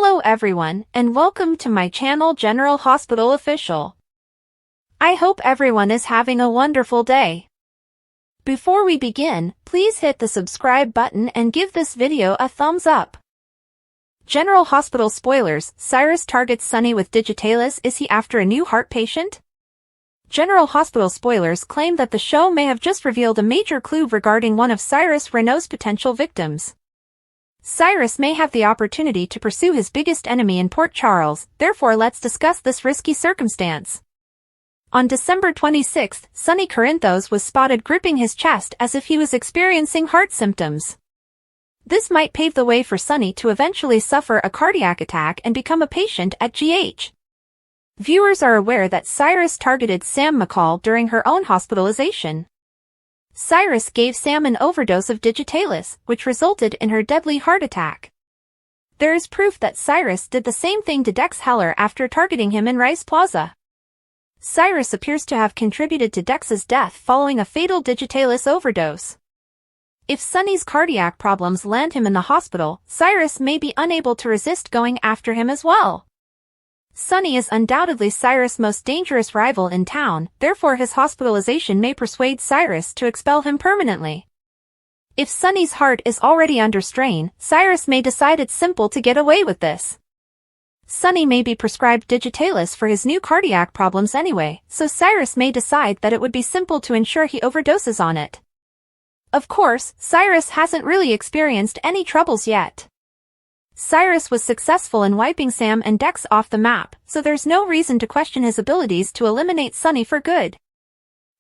Hello everyone, and welcome to my channel General Hospital Official. I hope everyone is having a wonderful day. Before we begin, please hit the subscribe button and give this video a thumbs up. General Hospital spoilers: Cyrus targets Sonny with digitalis. Is he after a new heart patient? General Hospital spoilers claim that the show may have just revealed a major clue regarding one of Cyrus Renault's potential victims. Cyrus may have the opportunity to pursue his biggest enemy in Port Charles, therefore let's discuss this risky circumstance. On December 26, Sonny Corinthos was spotted gripping his chest as if he was experiencing heart symptoms. This might pave the way for Sonny to eventually suffer a cardiac attack and become a patient at GH. Viewers are aware that Cyrus targeted Sam McCall during her own hospitalization. Cyrus gave Sam an overdose of digitalis, which resulted in her deadly heart attack. There is proof that Cyrus did the same thing to Dex Heller after targeting him in Rice Plaza. Cyrus appears to have contributed to Dex's death following a fatal digitalis overdose. If Sonny's cardiac problems land him in the hospital, Cyrus may be unable to resist going after him as well. Sonny is undoubtedly Cyrus' most dangerous rival in town, therefore his hospitalization may persuade Cyrus to expel him permanently. If Sonny's heart is already under strain, Cyrus may decide it's simple to get away with this. Sonny may be prescribed digitalis for his new cardiac problems anyway, so Cyrus may decide that it would be simple to ensure he overdoses on it. Of course, Cyrus hasn't really experienced any troubles yet. Cyrus was successful in wiping Sam and Dex off the map, so there's no reason to question his abilities to eliminate Sonny for good.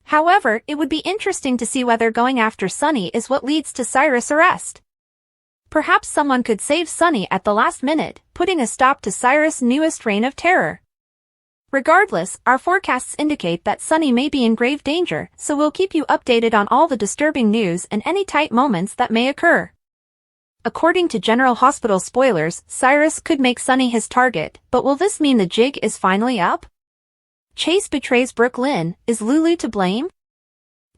However, it would be interesting to see whether going after Sonny is what leads to Cyrus' arrest. Perhaps someone could save Sonny at the last minute, putting a stop to Cyrus' newest reign of terror. Regardless, our forecasts indicate that Sonny may be in grave danger, so we'll keep you updated on all the disturbing news and any tight moments that may occur. According to General Hospital spoilers, Cyrus could make Sonny his target, but will this mean the jig is finally up? Chase betrays Brooke Lynn. Is Lulu to blame?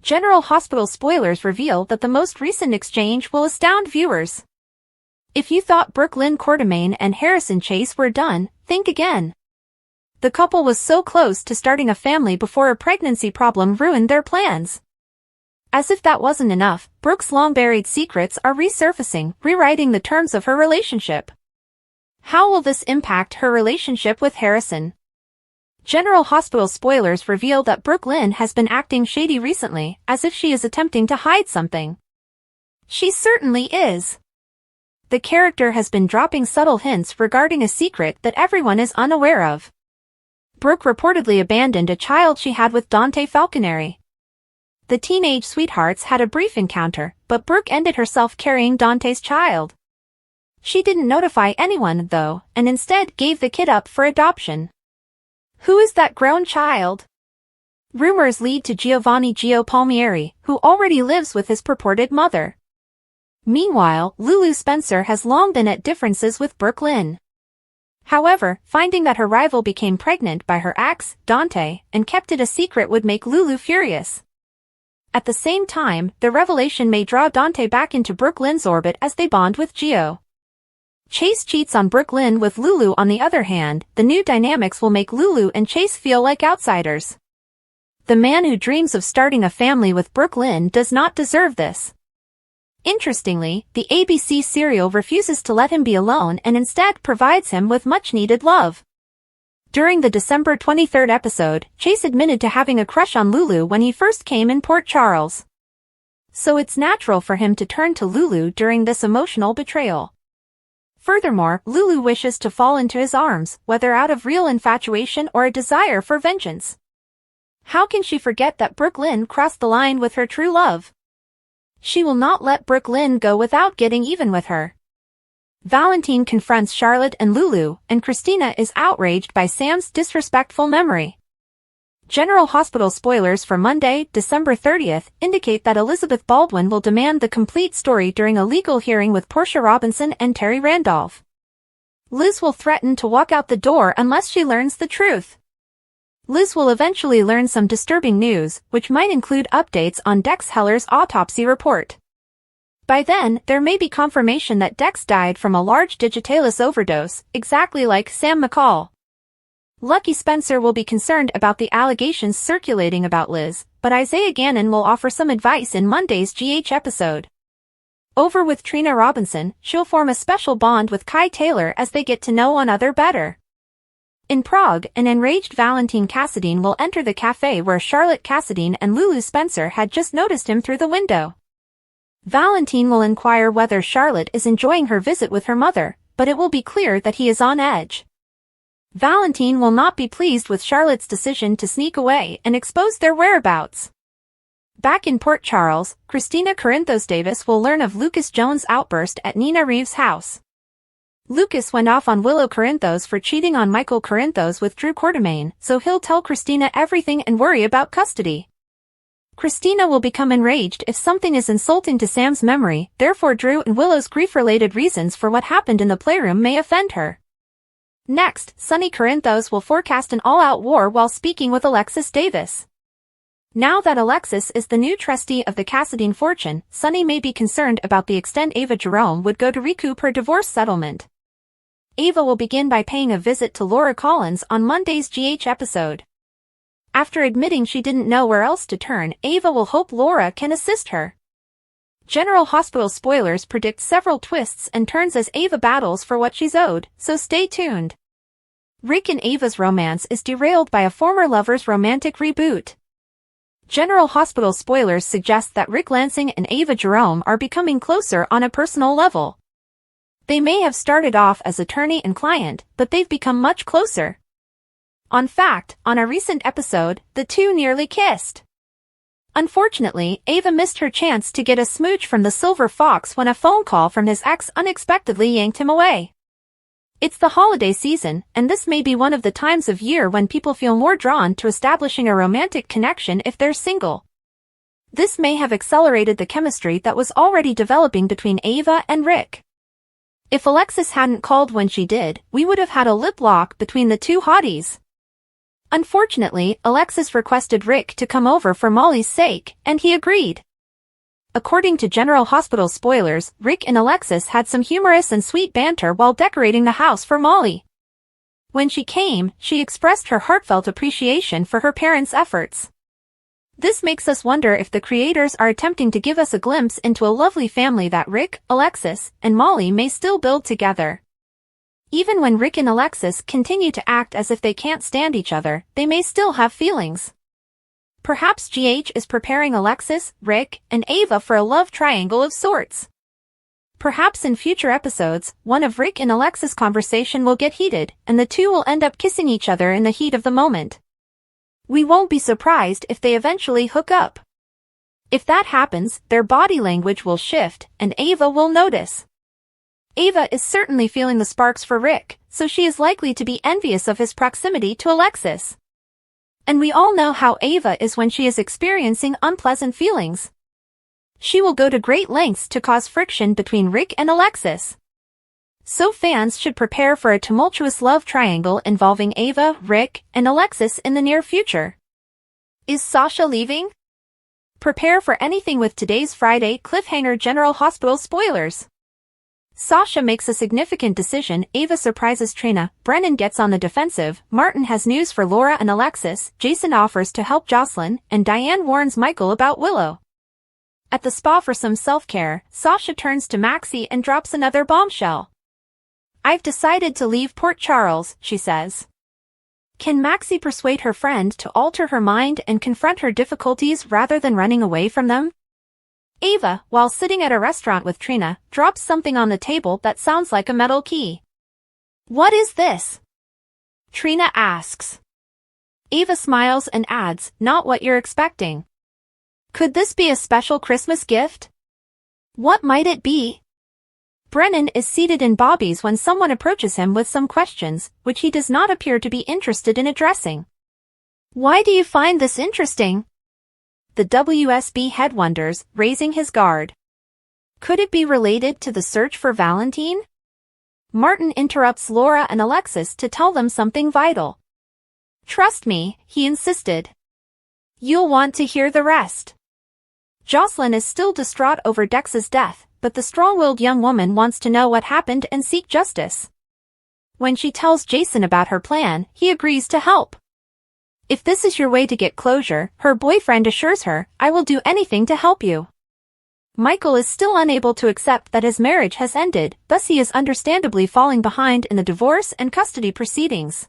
General Hospital spoilers reveal that the most recent exchange will astound viewers. If you thought Brooke Lynn Quartermaine and Harrison Chase were done, think again. The couple was so close to starting a family before a pregnancy problem ruined their plans. As if that wasn't enough, Brooke's long-buried secrets are resurfacing, rewriting the terms of her relationship. How will this impact her relationship with Harrison? General Hospital spoilers reveal that Brooke Lynn has been acting shady recently, as if she is attempting to hide something. She certainly is. The character has been dropping subtle hints regarding a secret that everyone is unaware of. Brooke reportedly abandoned a child she had with Dante Falconeri. The teenage sweethearts had a brief encounter, but Brooke ended herself carrying Dante's child. She didn't notify anyone, though, and instead gave the kid up for adoption. Who is that grown child? Rumors lead to Giovanni Gio Palmieri, who already lives with his purported mother. Meanwhile, Lulu Spencer has long been at differences with Brooke Lynn. However, finding that her rival became pregnant by her ex, Dante, and kept it a secret would make Lulu furious. At the same time, the revelation may draw Dante back into Brooke Lynn's orbit as they bond with Gio. Chase cheats on Brooke Lynn with Lulu. On the other hand, the new dynamics will make Lulu and Chase feel like outsiders. The man who dreams of starting a family with Brooke Lynn does not deserve this. Interestingly, the ABC serial refuses to let him be alone and instead provides him with much-needed love. During the December 23 episode, Chase admitted to having a crush on Lulu when he first came in Port Charles. So it's natural for him to turn to Lulu during this emotional betrayal. Furthermore, Lulu wishes to fall into his arms, whether out of real infatuation or a desire for vengeance. How can she forget that Brooke Lynn crossed the line with her true love? She will not let Brooke Lynn go without getting even with her. Valentine confronts Charlotte and Lulu, and Christina is outraged by Sam's disrespectful memory. General Hospital spoilers for Monday, December 30th, indicate that Elizabeth Baldwin will demand the complete story during a legal hearing with Portia Robinson and Terry Randolph. Liz will threaten to walk out the door unless she learns the truth. Liz will eventually learn some disturbing news, which might include updates on Dex Heller's autopsy report. By then, there may be confirmation that Dex died from a large digitalis overdose, exactly like Sam McCall. Lucky Spencer will be concerned about the allegations circulating about Liz, but Isaiah Gannon will offer some advice in Monday's GH episode. Over with Trina Robinson, she'll form a special bond with Kai Taylor as they get to know one another better. In Prague, an enraged Valentine Cassadine will enter the cafe where Charlotte Cassadine and Lulu Spencer had just noticed him through the window. Valentine will inquire whether Charlotte is enjoying her visit with her mother, but it will be clear that he is on edge. Valentine will not be pleased with Charlotte's decision to sneak away and expose their whereabouts. Back in Port Charles, Christina Corinthos Davis will learn of Lucas Jones' outburst at Nina Reeves' house. Lucas went off on Willow Corinthos for cheating on Michael Corinthos with Drew Quartermaine, so he'll tell Christina everything and worry about custody. Christina will become enraged if something is insulting to Sam's memory, therefore Drew and Willow's grief-related reasons for what happened in the playroom may offend her. Next, Sonny Corinthos will forecast an all-out war while speaking with Alexis Davis. Now that Alexis is the new trustee of the Cassadine fortune, Sonny may be concerned about the extent Ava Jerome would go to recoup her divorce settlement. Ava will begin by paying a visit to Laura Collins on Monday's GH episode. After admitting she didn't know where else to turn, Ava will hope Laura can assist her. General Hospital spoilers predict several twists and turns as Ava battles for what she's owed, so stay tuned. Rick and Ava's romance is derailed by a former lover's romantic reboot. General Hospital spoilers suggest that Rick Lansing and Ava Jerome are becoming closer on a personal level. They may have started off as attorney and client, but they've become much closer. In fact, on a recent episode, the two nearly kissed. Unfortunately, Ava missed her chance to get a smooch from the Silver Fox when a phone call from his ex unexpectedly yanked him away. It's the holiday season, and this may be one of the times of year when people feel more drawn to establishing a romantic connection if they're single. This may have accelerated the chemistry that was already developing between Ava and Rick. If Alexis hadn't called when she did, we would have had a lip lock between the two hotties. Unfortunately, Alexis requested Rick to come over for Molly's sake, and he agreed. According to General Hospital spoilers, Rick and Alexis had some humorous and sweet banter while decorating the house for Molly. When she came, she expressed her heartfelt appreciation for her parents' efforts. This makes us wonder if the creators are attempting to give us a glimpse into a lovely family that Rick, Alexis, and Molly may still build together. Even when Rick and Alexis continue to act as if they can't stand each other, they may still have feelings. Perhaps GH is preparing Alexis, Rick, and Ava for a love triangle of sorts. Perhaps in future episodes, one of Rick and Alexis' conversation will get heated, and the two will end up kissing each other in the heat of the moment. We won't be surprised if they eventually hook up. If that happens, their body language will shift, and Ava will notice. Ava is certainly feeling the sparks for Rick, so she is likely to be envious of his proximity to Alexis. And we all know how Ava is when she is experiencing unpleasant feelings. She will go to great lengths to cause friction between Rick and Alexis. So fans should prepare for a tumultuous love triangle involving Ava, Rick, and Alexis in the near future. Is Sasha leaving? Prepare for anything with today's Friday cliffhanger General Hospital spoilers. Sasha makes a significant decision, Ava surprises Trina, Brennan gets on the defensive, Martin has news for Laura and Alexis, Jason offers to help Jocelyn, and Diane warns Michael about Willow. At the spa for some self-care, Sasha turns to Maxie and drops another bombshell. I've decided to leave Port Charles, she says. Can Maxie persuade her friend to alter her mind and confront her difficulties rather than running away from them? Ava, while sitting at a restaurant with Trina, drops something on the table that sounds like a metal key. What is this? Trina asks. Ava smiles and adds, not what you're expecting. Could this be a special Christmas gift? What might it be? Brennan is seated in Bobby's when someone approaches him with some questions, which he does not appear to be interested in addressing. Why do you find this interesting? The WSB head wonders, raising his guard. Could it be related to the search for Valentine? Martin interrupts Laura and Alexis to tell them something vital. Trust me, he insisted. You'll want to hear the rest. Jocelyn is still distraught over Dex's death, but the strong-willed young woman wants to know what happened and seek justice. When she tells Jason about her plan, he agrees to help. If this is your way to get closure, her boyfriend assures her, I will do anything to help you. Michael is still unable to accept that his marriage has ended, thus he is understandably falling behind in the divorce and custody proceedings.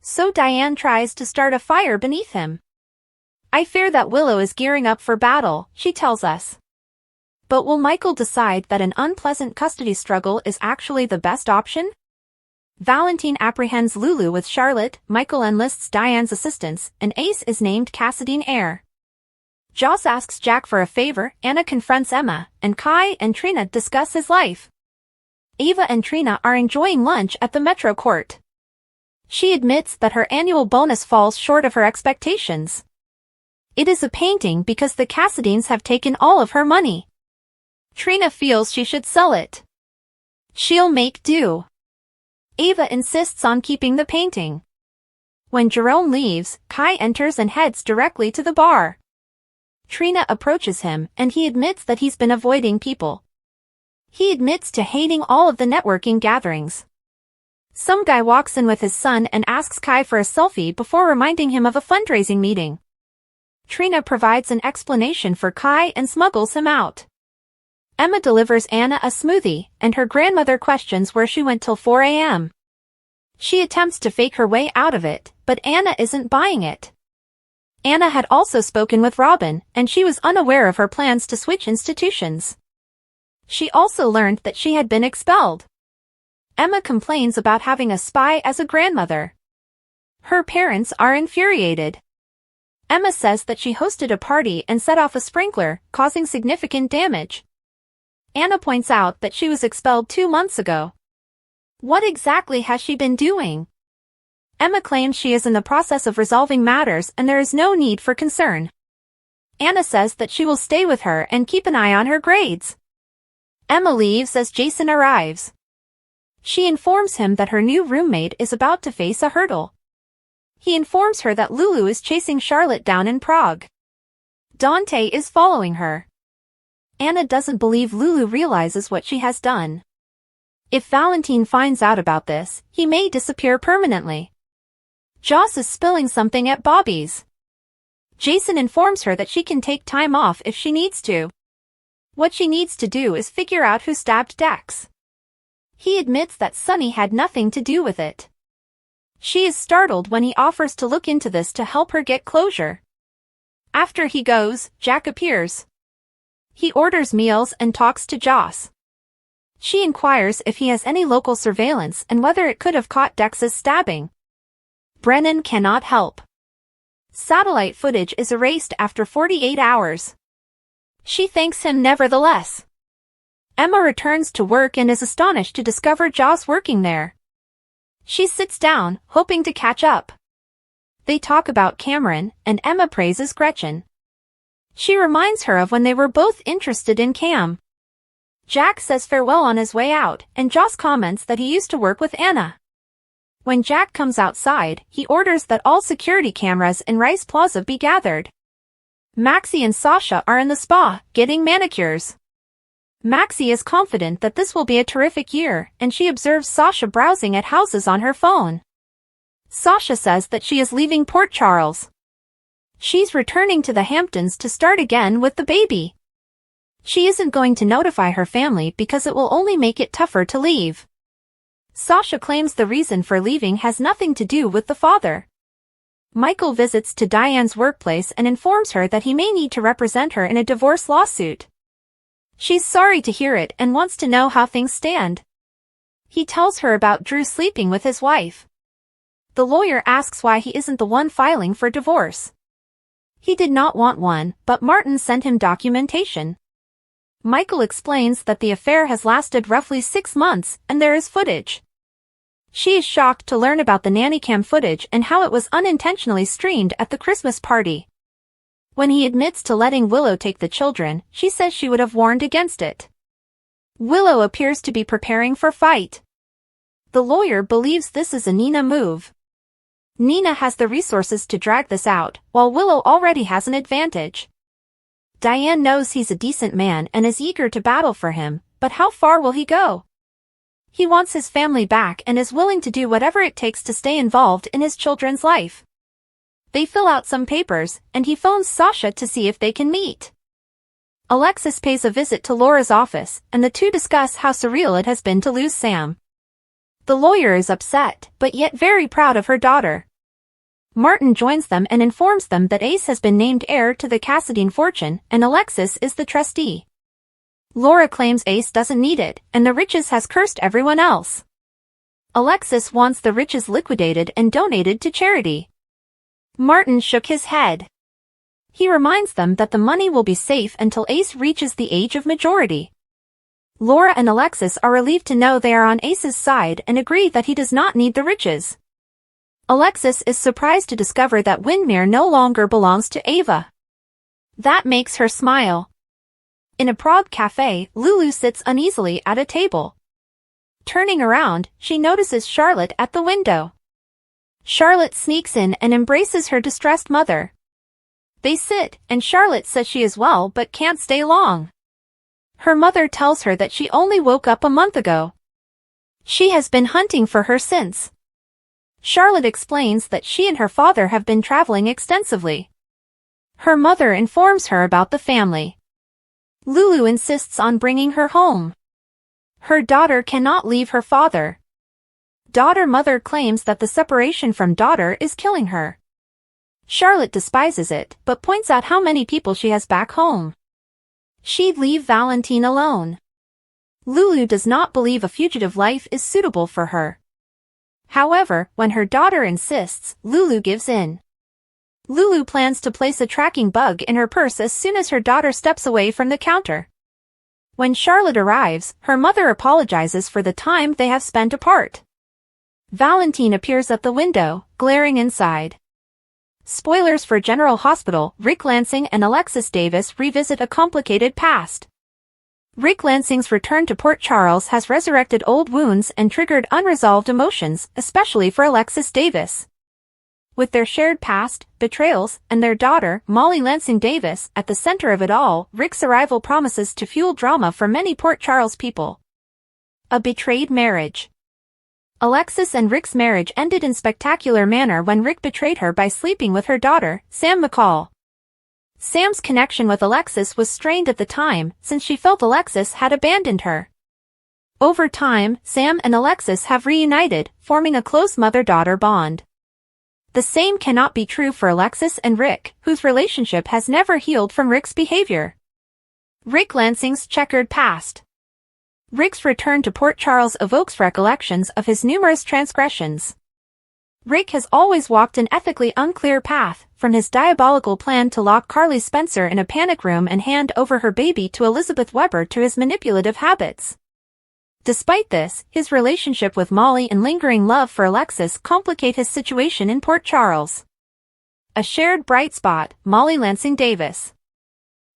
So Diane tries to start a fire beneath him. I fear that Willow is gearing up for battle, she tells us. But will Michael decide that an unpleasant custody struggle is actually the best option? Valentine apprehends Lulu with Charlotte, Michael enlists Diane's assistance, and Ace is named Cassadine heir. Joss asks Jack for a favor, Anna confronts Emma, and Kai and Trina discuss his life. Ava and Trina are enjoying lunch at the Metro Court. She admits that her annual bonus falls short of her expectations. It is a painting because the Cassadines have taken all of her money. Trina feels she should sell it. She'll make do. Ava insists on keeping the painting. When Jerome leaves, Kai enters and heads directly to the bar. Trina approaches him, and he admits that he's been avoiding people. He admits to hating all of the networking gatherings. Some guy walks in with his son and asks Kai for a selfie before reminding him of a fundraising meeting. Trina provides an explanation for Kai and smuggles him out. Emma delivers Anna a smoothie, and her grandmother questions where she went till 4 a.m. She attempts to fake her way out of it, but Anna isn't buying it. Anna had also spoken with Robin, and she was unaware of her plans to switch institutions. She also learned that she had been expelled. Emma complains about having a spy as a grandmother. Her parents are infuriated. Emma says that she hosted a party and set off a sprinkler, causing significant damage. Anna points out that she was expelled 2 months ago. What exactly has she been doing? Emma claims she is in the process of resolving matters and there is no need for concern. Anna says that she will stay with her and keep an eye on her grades. Emma leaves as Jason arrives. She informs him that her new roommate is about to face a hurdle. He informs her that Lulu is chasing Charlotte down in Prague. Dante is following her. Anna doesn't believe Lulu realizes what she has done. If Valentine finds out about this, he may disappear permanently. Joss is spilling something at Bobby's. Jason informs her that she can take time off if she needs to. What she needs to do is figure out who stabbed Dex. He admits that Sonny had nothing to do with it. She is startled when he offers to look into this to help her get closure. After he goes, Jack appears. He orders meals and talks to Joss. She inquires if he has any local surveillance and whether it could have caught Dex's stabbing. Brennan cannot help. Satellite footage is erased after 48 hours. She thanks him nevertheless. Emma returns to work and is astonished to discover Joss working there. She sits down, hoping to catch up. They talk about Cameron, and Emma praises Gretchen. She reminds her of when they were both interested in Cam. Jack says farewell on his way out, and Joss comments that he used to work with Anna. When Jack comes outside, he orders that all security cameras in Rice Plaza be gathered. Maxie and Sasha are in the spa, getting manicures. Maxie is confident that this will be a terrific year, and she observes Sasha browsing at houses on her phone. Sasha says that she is leaving Port Charles. She's returning to the Hamptons to start again with the baby. She isn't going to notify her family because it will only make it tougher to leave. Sasha claims the reason for leaving has nothing to do with the father. Michael visits to Diane's workplace and informs her that he may need to represent her in a divorce lawsuit. She's sorry to hear it and wants to know how things stand. He tells her about Drew sleeping with his wife. The lawyer asks why he isn't the one filing for divorce. He did not want one, but Martin sent him documentation. Michael explains that the affair has lasted roughly 6 months and there is footage. She is shocked to learn about the nanny cam footage and how it was unintentionally streamed at the Christmas party. When he admits to letting Willow take the children, she says she would have warned against it. Willow appears to be preparing for fight. The lawyer believes this is a Nina move. Nina has the resources to drag this out, while Willow already has an advantage. Diane knows he's a decent man and is eager to battle for him, but how far will he go? He wants his family back and is willing to do whatever it takes to stay involved in his children's life. They fill out some papers, and he phones Sasha to see if they can meet. Alexis pays a visit to Laura's office, and the two discuss how surreal it has been to lose Sam. The lawyer is upset, but yet very proud of her daughter. Martin joins them and informs them that Ace has been named heir to the Cassadine fortune, and Alexis is the trustee. Laura claims Ace doesn't need it, and the riches has cursed everyone else. Alexis wants the riches liquidated and donated to charity. Martin shook his head. He reminds them that the money will be safe until Ace reaches the age of majority. Laura and Alexis are relieved to know they are on Ace's side and agree that he does not need the riches. Alexis is surprised to discover that Windmere no longer belongs to Ava. That makes her smile. In a Prague cafe, Lulu sits uneasily at a table. Turning around, she notices Charlotte at the window. Charlotte sneaks in and embraces her distressed mother. They sit, and Charlotte says she is well but can't stay long. Her mother tells her that she only woke up a month ago. She has been hunting for her since. Charlotte explains that she and her father have been traveling extensively. Her mother informs her about the family. Lulu insists on bringing her home. Her daughter cannot leave her father. Daughter-mother claims that the separation from daughter is killing her. Charlotte despises it, but points out how many people she has back home. She'd leave Valentine alone. Lulu does not believe a fugitive life is suitable for her. However, when her daughter insists, Lulu gives in. Lulu plans to place a tracking bug in her purse as soon as her daughter steps away from the counter. When Charlotte arrives, her mother apologizes for the time they have spent apart. Valentine appears at the window, glaring inside. Spoilers for General Hospital. Rick Lansing and Alexis Davis revisit a complicated past. Rick Lansing's return to Port Charles has resurrected old wounds and triggered unresolved emotions, especially for Alexis Davis. With their shared past, betrayals, and their daughter, Molly Lansing Davis, at the center of it all, Rick's arrival promises to fuel drama for many Port Charles people. A betrayed marriage. Alexis and Rick's marriage ended in spectacular manner when Rick betrayed her by sleeping with her daughter, Sam McCall. Sam's connection with Alexis was strained at the time, since she felt Alexis had abandoned her. Over time, Sam and Alexis have reunited, forming a close mother-daughter bond. The same cannot be true for Alexis and Rick, whose relationship has never healed from Rick's behavior. Rick Lansing's checkered past. Rick's return to Port Charles evokes recollections of his numerous transgressions. Rick has always walked an ethically unclear path, from his diabolical plan to lock Carly Spencer in a panic room and hand over her baby to Elizabeth Weber to his manipulative habits. Despite this, his relationship with Molly and lingering love for Alexis complicate his situation in Port Charles. A shared bright spot, Molly Lansing Davis.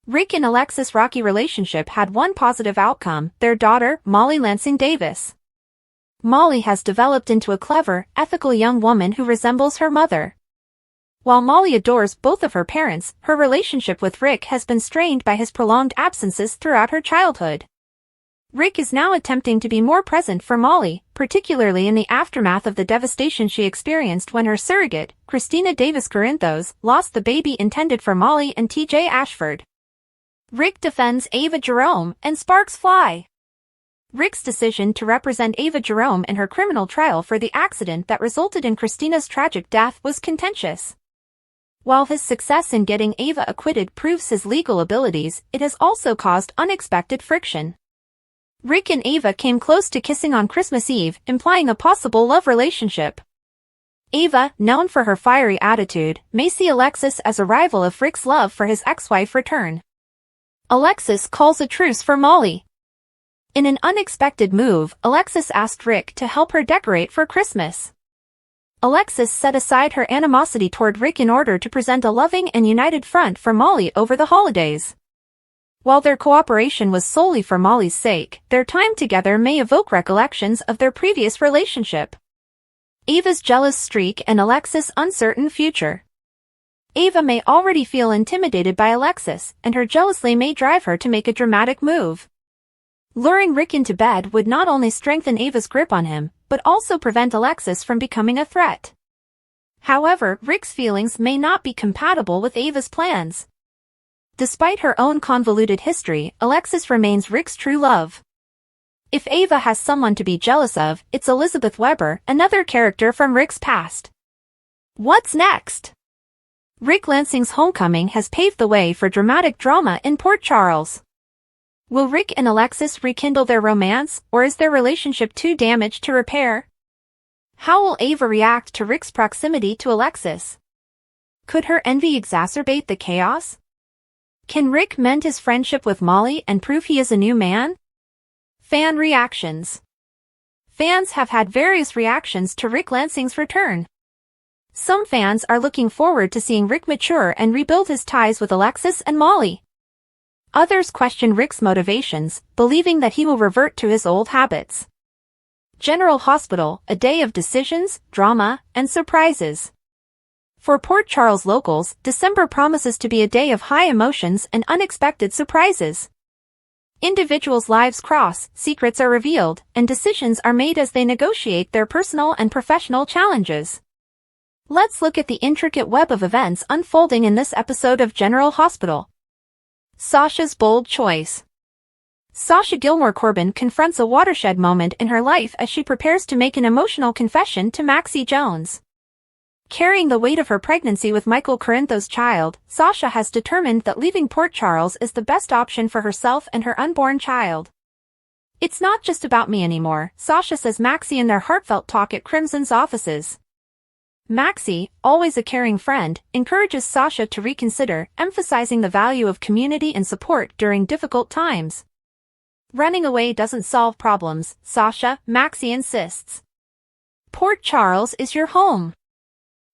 Rick and Alexis' rocky relationship had one positive outcome, their daughter, Molly Lansing Davis. Molly has developed into a clever, ethical young woman who resembles her mother. While Molly adores both of her parents, her relationship with Rick has been strained by his prolonged absences throughout her childhood. Rick is now attempting to be more present for Molly, particularly in the aftermath of the devastation she experienced when her surrogate, Christina Davis Corinthos, lost the baby intended for Molly and T.J. Ashford. Rick defends Ava Jerome, and sparks fly. Rick's decision to represent Ava Jerome in her criminal trial for the accident that resulted in Christina's tragic death was contentious. While his success in getting Ava acquitted proves his legal abilities, it has also caused unexpected friction. Rick and Ava came close to kissing on Christmas Eve, implying a possible love relationship. Ava, known for her fiery attitude, may see Alexis as a rival if Rick's love for his ex-wife return. Alexis calls a truce for Molly. In an unexpected move, Alexis asked Rick to help her decorate for Christmas. Alexis set aside her animosity toward Rick in order to present a loving and united front for Molly over the holidays. While their cooperation was solely for Molly's sake, their time together may evoke recollections of their previous relationship. Ava's jealous streak and Alexis' uncertain future. Ava may already feel intimidated by Alexis, and her jealousy may drive her to make a dramatic move. Luring Rick into bed would not only strengthen Ava's grip on him, but also prevent Alexis from becoming a threat. However, Rick's feelings may not be compatible with Ava's plans. Despite her own convoluted history, Alexis remains Rick's true love. If Ava has someone to be jealous of, it's Elizabeth Weber, another character from Rick's past. What's next? Rick Lansing's homecoming has paved the way for dramatic drama in Port Charles. Will Rick and Alexis rekindle their romance, or is their relationship too damaged to repair? How will Ava react to Rick's proximity to Alexis? Could her envy exacerbate the chaos? Can Rick mend his friendship with Molly and prove he is a new man? Fan reactions. Fans have had various reactions to Rick Lansing's return. Some fans are looking forward to seeing Rick mature and rebuild his ties with Alexis and Molly. Others question Rick's motivations, believing that he will revert to his old habits. General Hospital, a day of decisions, drama, and surprises. For Port Charles locals, December promises to be a day of high emotions and unexpected surprises. Individuals' lives cross, secrets are revealed, and decisions are made as they negotiate their personal and professional challenges. Let's look at the intricate web of events unfolding in this episode of General Hospital. Sasha's bold choice. Sasha Gilmore Corbin confronts a watershed moment in her life as she prepares to make an emotional confession to Maxie Jones. Carrying the weight of her pregnancy with Michael Corinthos' child, Sasha has determined that leaving Port Charles is the best option for herself and her unborn child. It's not just about me anymore, Sasha says Maxie in their heartfelt talk at Crimson's offices. Maxie, always a caring friend, encourages Sasha to reconsider, emphasizing the value of community and support during difficult times. Running away doesn't solve problems, Sasha, Maxie insists. Port Charles is your home.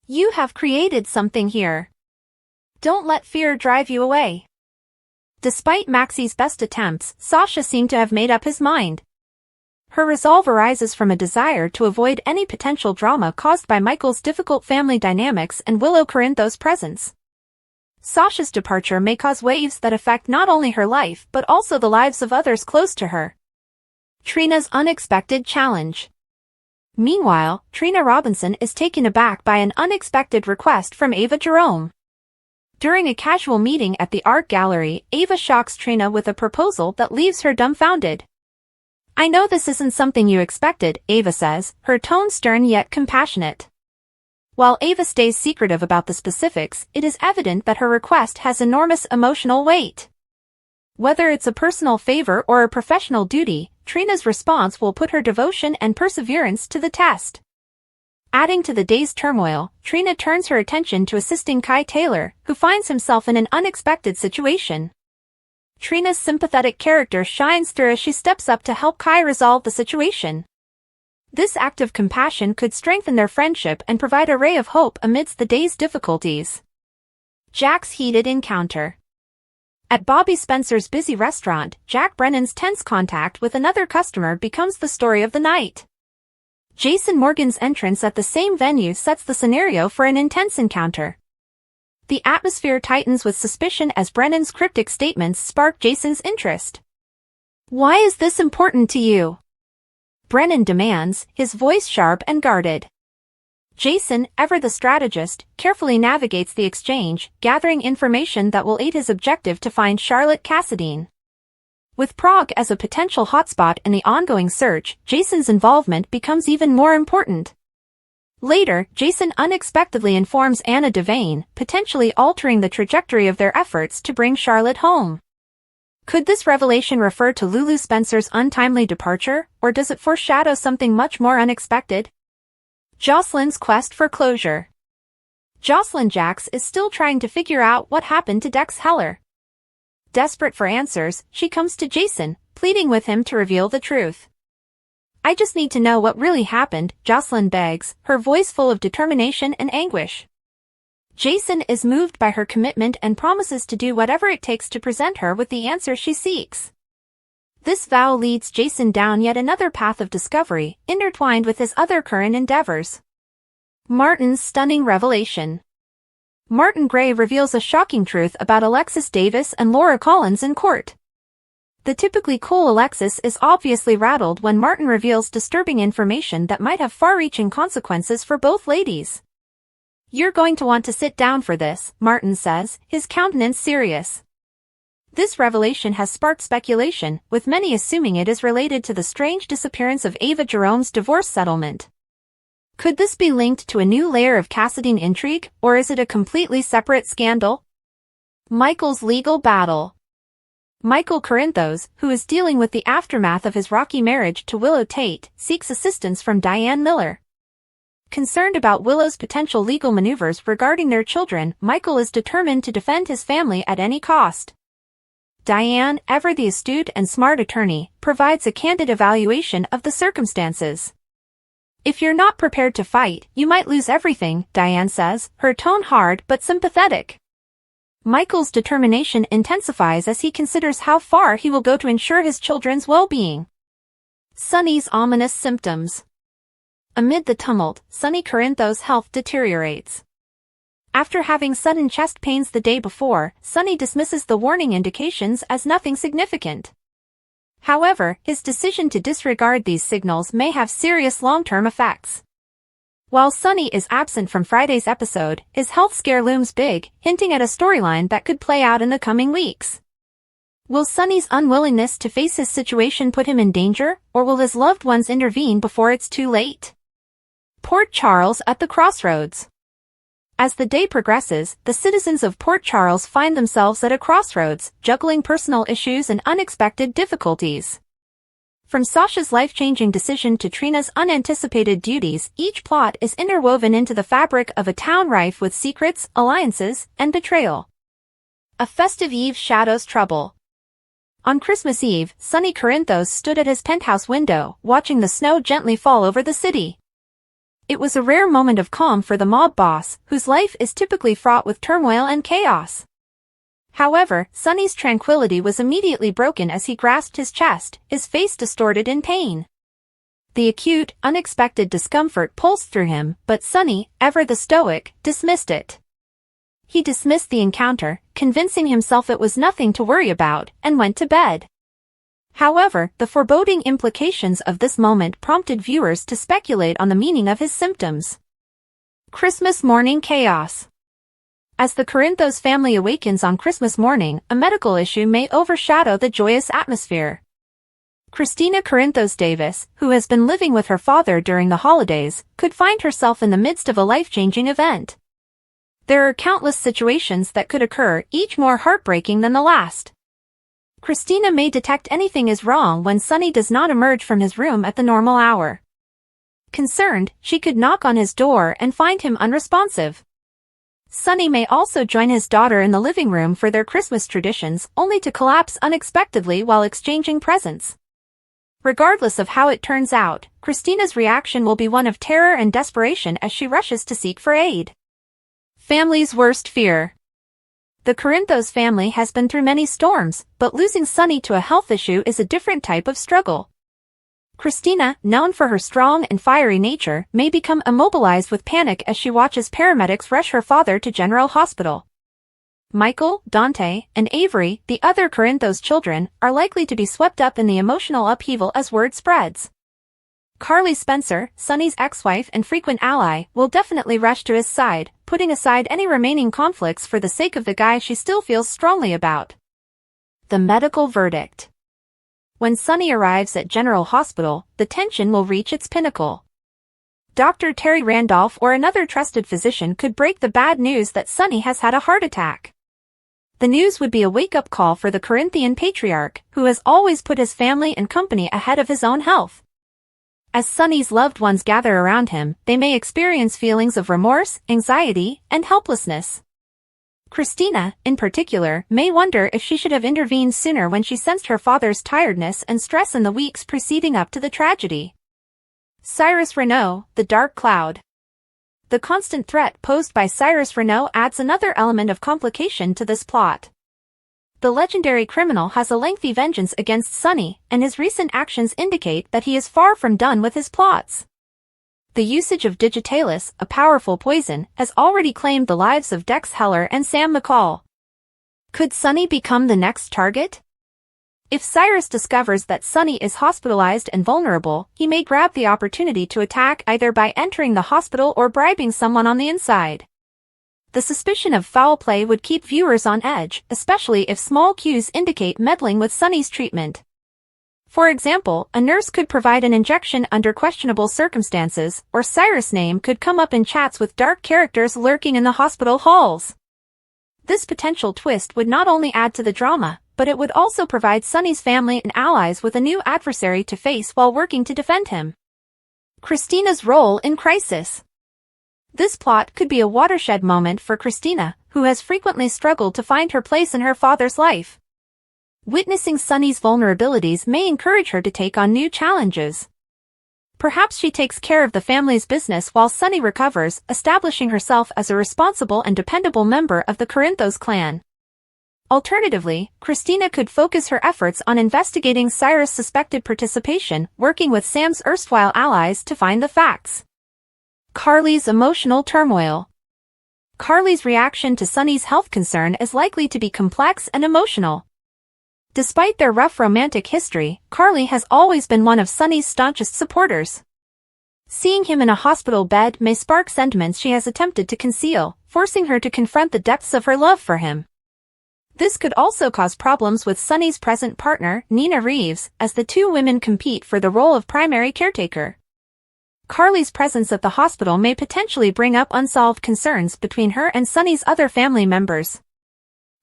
You have created something here. Don't let fear drive you away. Despite Maxie's best attempts, Sasha seemed to have made up his mind. Her resolve arises from a desire to avoid any potential drama caused by Michael's difficult family dynamics and Willow Corinthos' presence. Sasha's departure may cause waves that affect not only her life but also the lives of others close to her. Trina's unexpected challenge. Meanwhile, Trina Robinson is taken aback by an unexpected request from Ava Jerome. During a casual meeting at the art gallery, Ava shocks Trina with a proposal that leaves her dumbfounded. I know this isn't something you expected, Ava says, her tone stern yet compassionate. While Ava stays secretive about the specifics, it is evident that her request has enormous emotional weight. Whether it's a personal favor or a professional duty, Trina's response will put her devotion and perseverance to the test. Adding to the day's turmoil, Trina turns her attention to assisting Kai Taylor, who finds himself in an unexpected situation. Trina's sympathetic character shines through as she steps up to help Kai resolve the situation. This act of compassion could strengthen their friendship and provide a ray of hope amidst the day's difficulties. Jack's heated encounter. At Bobby Spencer's busy restaurant, Jack Brennan's tense contact with another customer becomes the story of the night. Jason Morgan's entrance at the same venue sets the scenario for an intense encounter. The atmosphere tightens with suspicion as Brennan's cryptic statements spark Jason's interest. Why is this important to you? Brennan demands, his voice sharp and guarded. Jason, ever the strategist, carefully navigates the exchange, gathering information that will aid his objective to find Charlotte Cassadine. With Prague as a potential hotspot in the ongoing search, Jason's involvement becomes even more important. Later, Jason unexpectedly informs Anna Devane, potentially altering the trajectory of their efforts to bring Charlotte home. Could this revelation refer to Lulu Spencer's untimely departure, or does it foreshadow something much more unexpected? Jocelyn's quest for closure. Jocelyn Jax is still trying to figure out what happened to Dex Heller. Desperate for answers, she comes to Jason, pleading with him to reveal the truth. I just need to know what really happened, Jocelyn begs, her voice full of determination and anguish. Jason is moved by her commitment and promises to do whatever it takes to present her with the answer she seeks. This vow leads Jason down yet another path of discovery, intertwined with his other current endeavors. Martin's stunning revelation. Martin Gray reveals a shocking truth about Alexis Davis and Laura Collins in court. The typically cool Alexis is obviously rattled when Martin reveals disturbing information that might have far-reaching consequences for both ladies. "You're going to want to sit down for this," Martin says, his countenance serious. This revelation has sparked speculation, with many assuming it is related to the strange disappearance of Ava Jerome's divorce settlement. Could this be linked to a new layer of Cassadine intrigue, or is it a completely separate scandal? Michael's legal battle. Michael Corinthos, who is dealing with the aftermath of his rocky marriage to Willow Tate, seeks assistance from Diane Miller. Concerned about Willow's potential legal maneuvers regarding their children, Michael is determined to defend his family at any cost. Diane, ever the astute and smart attorney, provides a candid evaluation of the circumstances. "If you're not prepared to fight, you might lose everything," Diane says, her tone hard but sympathetic. Michael's determination intensifies as he considers how far he will go to ensure his children's well-being. Sonny's ominous symptoms. Amid the tumult, Sonny Corinthos' health deteriorates. After having sudden chest pains the day before, Sonny dismisses the warning indications as nothing significant. However, his decision to disregard these signals may have serious long-term effects. While Sonny is absent from Friday's episode, his health scare looms big, hinting at a storyline that could play out in the coming weeks. Will Sonny's unwillingness to face his situation put him in danger, or will his loved ones intervene before it's too late? Port Charles at the crossroads. As the day progresses, the citizens of Port Charles find themselves at a crossroads, juggling personal issues and unexpected difficulties. From Sasha's life-changing decision to Trina's unanticipated duties, each plot is interwoven into the fabric of a town rife with secrets, alliances, and betrayal. A festive eve shadows trouble. On Christmas Eve, Sonny Corinthos stood at his penthouse window, watching the snow gently fall over the city. It was a rare moment of calm for the mob boss, whose life is typically fraught with turmoil and chaos. However, Sonny's tranquility was immediately broken as he grasped his chest, his face distorted in pain. The acute, unexpected discomfort pulsed through him, but Sonny, ever the stoic, dismissed it. He dismissed the encounter, convincing himself it was nothing to worry about, and went to bed. However, the foreboding implications of this moment prompted viewers to speculate on the meaning of his symptoms. Christmas morning chaos. As the Corinthos family awakens on Christmas morning, a medical issue may overshadow the joyous atmosphere. Christina Corinthos Davis, who has been living with her father during the holidays, could find herself in the midst of a life-changing event. There are countless situations that could occur, each more heartbreaking than the last. Christina may detect anything is wrong when Sonny does not emerge from his room at the normal hour. Concerned, she could knock on his door and find him unresponsive. Sonny may also join his daughter in the living room for their Christmas traditions, only to collapse unexpectedly while exchanging presents. Regardless of how it turns out, Christina's reaction will be one of terror and desperation as she rushes to seek for aid. Family's worst fear. The Corinthos family has been through many storms, but losing Sonny to a health issue is a different type of struggle. Christina, known for her strong and fiery nature, may become immobilized with panic as she watches paramedics rush her father to General Hospital. Michael, Dante, and Avery, the other Corinthos children, are likely to be swept up in the emotional upheaval as word spreads. Carly Spencer, Sonny's ex-wife and frequent ally, will definitely rush to his side, putting aside any remaining conflicts for the sake of the guy she still feels strongly about. The medical verdict. When Sonny arrives at General Hospital, the tension will reach its pinnacle. Dr. Terry Randolph or another trusted physician could break the bad news that Sonny has had a heart attack. The news would be a wake-up call for the Corinthian patriarch, who has always put his family and company ahead of his own health. As Sonny's loved ones gather around him, they may experience feelings of remorse, anxiety, and helplessness. Christina, in particular, may wonder if she should have intervened sooner when she sensed her father's tiredness and stress in the weeks preceding up to the tragedy. Cyrus Renaud, the dark cloud. The constant threat posed by Cyrus Renaud adds another element of complication to this plot. The legendary criminal has a lengthy vengeance against Sonny, and his recent actions indicate that he is far from done with his plots. the usage of digitalis, a powerful poison, has already claimed the lives of Dex Heller and Sam McCall. Could Sonny become the next target? If Cyrus discovers that Sonny is hospitalized and vulnerable, he may grab the opportunity to attack either by entering the hospital or bribing someone on the inside. The suspicion of foul play would keep viewers on edge, especially if small cues indicate meddling with Sonny's treatment. For example, a nurse could provide an injection under questionable circumstances, or Cyrus' name could come up in chats with dark characters lurking in the hospital halls. This potential twist would not only add to the drama, but it would also provide Sonny's family and allies with a new adversary to face while working to defend him. Christina's role in crisis. This plot could be a watershed moment for Christina, who has frequently struggled to find her place in her father's life. Witnessing Sonny's vulnerabilities may encourage her to take on new challenges. Perhaps she takes care of the family's business while Sonny recovers, establishing herself as a responsible and dependable member of the Corinthos clan. Alternatively, Christina could focus her efforts on investigating Cyrus' suspected participation, working with Sam's erstwhile allies to find the facts. Carly's emotional turmoil. Carly's reaction to Sonny's health concern is likely to be complex and emotional. Despite their rough romantic history, Carly has always been one of Sonny's staunchest supporters. Seeing him in a hospital bed may spark sentiments she has attempted to conceal, forcing her to confront the depths of her love for him. This could also cause problems with Sonny's present partner, Nina Reeves, as the two women compete for the role of primary caretaker. Carly's presence at the hospital may potentially bring up unsolved concerns between her and Sonny's other family members.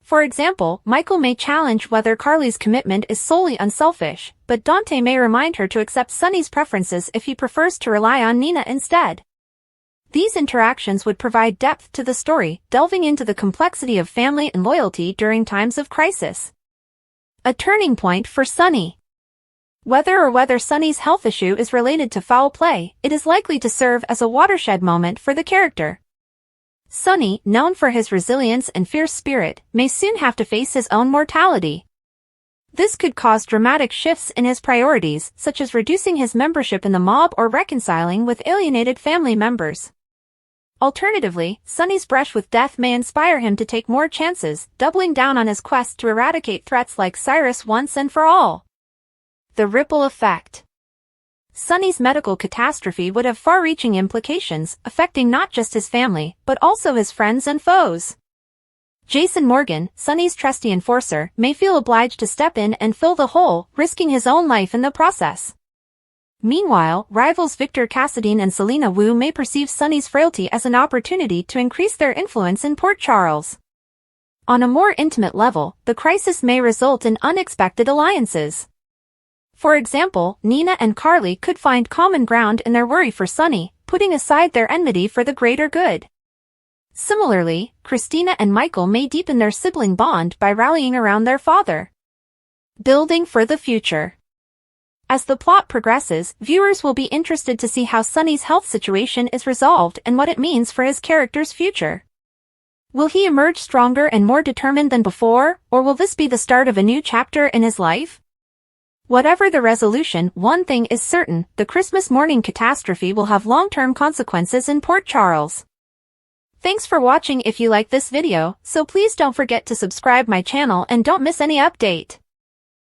For example, Michael may challenge whether Carly's commitment is solely unselfish, but Dante may remind her to accept Sonny's preferences if he prefers to rely on Nina instead. These interactions would provide depth to the story, delving into the complexity of family and loyalty during times of crisis. A turning point for Sonny. Whether Sonny's health issue is related to foul play, it is likely to serve as a watershed moment for the character. Sonny, known for his resilience and fierce spirit, may soon have to face his own mortality. This could cause dramatic shifts in his priorities, such as reducing his membership in the mob or reconciling with alienated family members. Alternatively, Sonny's brush with death may inspire him to take more chances, doubling down on his quest to eradicate threats like Cyrus once and for all. The ripple effect. Sonny's medical catastrophe would have far-reaching implications, affecting not just his family, but also his friends and foes. Jason Morgan, Sonny's trusty enforcer, may feel obliged to step in and fill the hole, risking his own life in the process. Meanwhile, rivals Victor Cassadine and Selena Wu may perceive Sonny's frailty as an opportunity to increase their influence in Port Charles. On a more intimate level, the crisis may result in unexpected alliances. For example, Nina and Carly could find common ground in their worry for Sonny, putting aside their enmity for the greater good. Similarly, Christina and Michael may deepen their sibling bond by rallying around their father. Building for the future. As the plot progresses, viewers will be interested to see how Sonny's health situation is resolved and what it means for his character's future. Will he emerge stronger and more determined than before, or will this be the start of a new chapter in his life? Whatever the resolution, one thing is certain: the Christmas morning catastrophe will have long-term consequences in Port Charles. Thanks for watching. If you like this video, so please don't forget to subscribe my channel and don't miss any update.